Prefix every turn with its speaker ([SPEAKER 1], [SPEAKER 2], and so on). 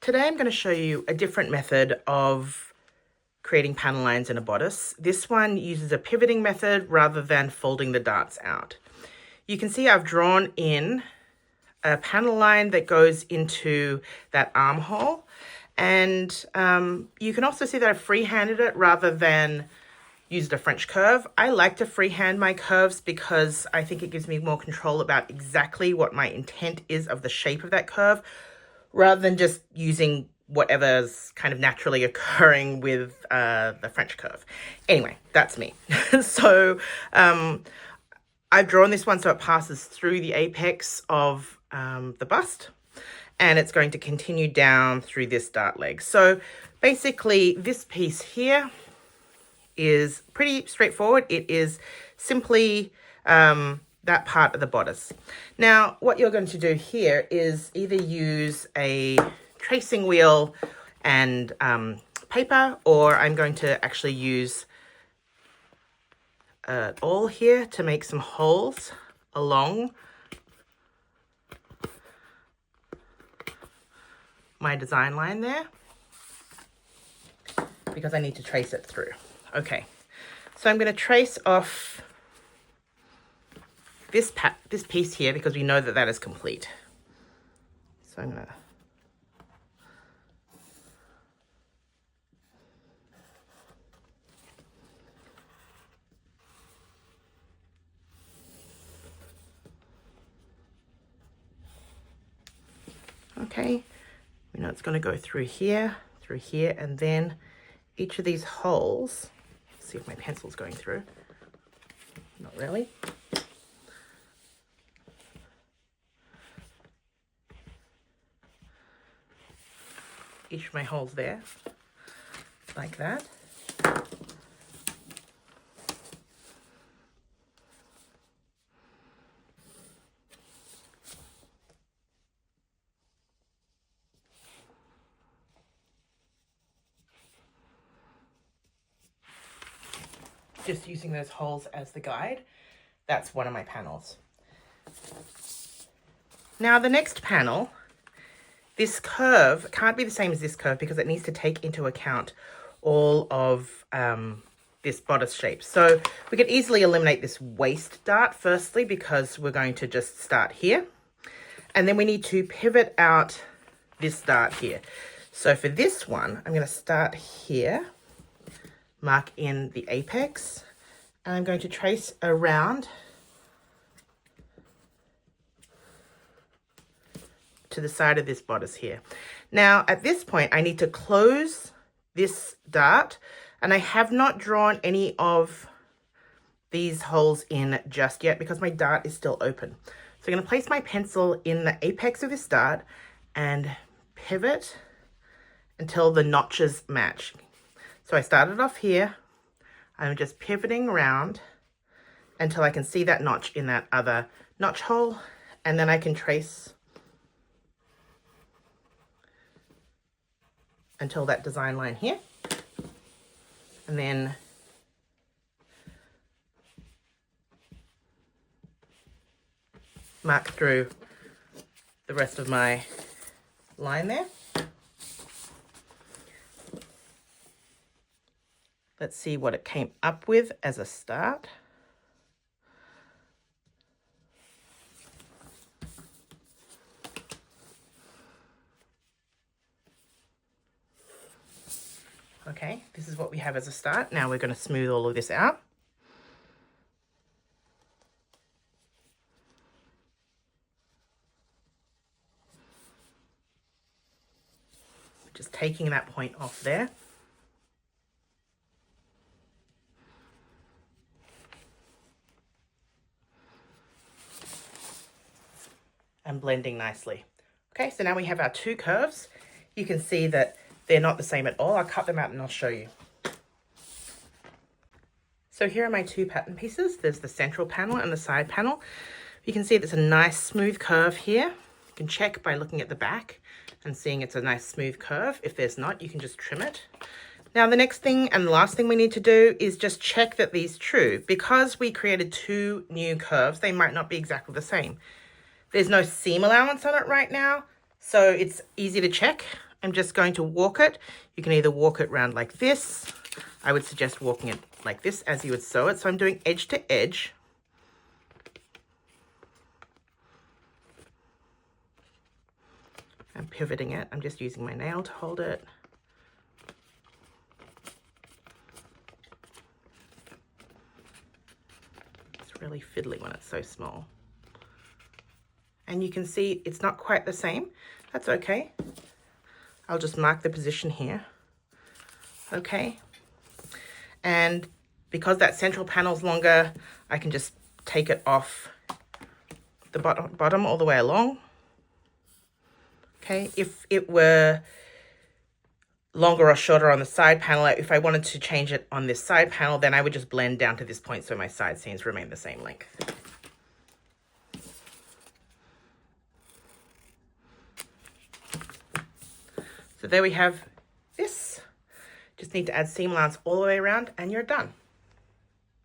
[SPEAKER 1] Today I'm going to show you a different method of creating panel lines in a bodice. This one uses a pivoting method rather than folding the darts out. You can see I've drawn in a panel line that goes into that armhole, and you can also see that I've freehanded it rather than used a French curve. I like to freehand my curves because I think it gives me more control about exactly what my intent is of the shape of that curve, rather than just using whatever's kind of naturally occurring with the French curve. Anyway, that's me. So I've drawn this one so it passes through the apex of the bust, and it's going to continue down through this dart leg. So basically this piece here is pretty straightforward. It is simply that part of the bodice. Now, what you're going to do here is either use a tracing wheel and paper, or I'm going to actually use awl here to make some holes along my design line there, because I need to trace it through. Okay, so I'm going to trace off this piece here because we know that that is complete. So I'm going to, okay, we know it's going to go through here, and then each of these holes, let's see if my pencil's going through. Not really. Each of my holes there, like that. Just using those holes as the guide. That's one of my panels. Now the next panel, this curve can't be the same as this curve because it needs to take into account all of this bodice shape. So we could easily eliminate this waist dart firstly, because we're going to just start here. And then we need to pivot out this dart here. So for this one, I'm going to start here, mark in the apex, and I'm going to trace around to the side of this bodice here. Now at this point I need to close this dart, and I have not drawn any of these holes in just yet because my dart is still open. So I'm going to place my pencil in the apex of this dart and pivot until the notches match. So I started off here, I'm just pivoting around until I can see that notch in that other notch hole, and then I can trace until that design line here, and then mark through the rest of my line there. Let's see what it came up with as a start. Okay, this is what we have as a start. Now we're going to smooth all of this out. Just taking that point off there. And blending nicely. Okay, so now we have our two curves. You can see that they're not the same at all. I'll cut them out and I'll show you. So here are my two pattern pieces. There's the central panel and the side panel. You can see there's a nice smooth curve here. You can check by looking at the back and seeing it's a nice smooth curve. If there's not, you can just trim it. Now the next thing and the last thing we need to do is just check that these are true. Because we created two new curves, they might not be exactly the same. There's no seam allowance on it right now, so it's easy to check. I'm just going to walk it. You can either walk it around like this. I would suggest walking it like this as you would sew it. So I'm doing edge to edge. I'm pivoting it. I'm just using my nail to hold it. It's really fiddly when it's so small. And you can see it's not quite the same. That's okay. I'll just mark the position here. Okay. And because that central panel's longer, I can just take it off the bottom all the way along. Okay, if it were longer or shorter on the side panel, if I wanted to change it on this side panel, then I would just blend down to this point so my side seams remain the same length. So there we have this. Just need to add seam allowance all the way around and you're done.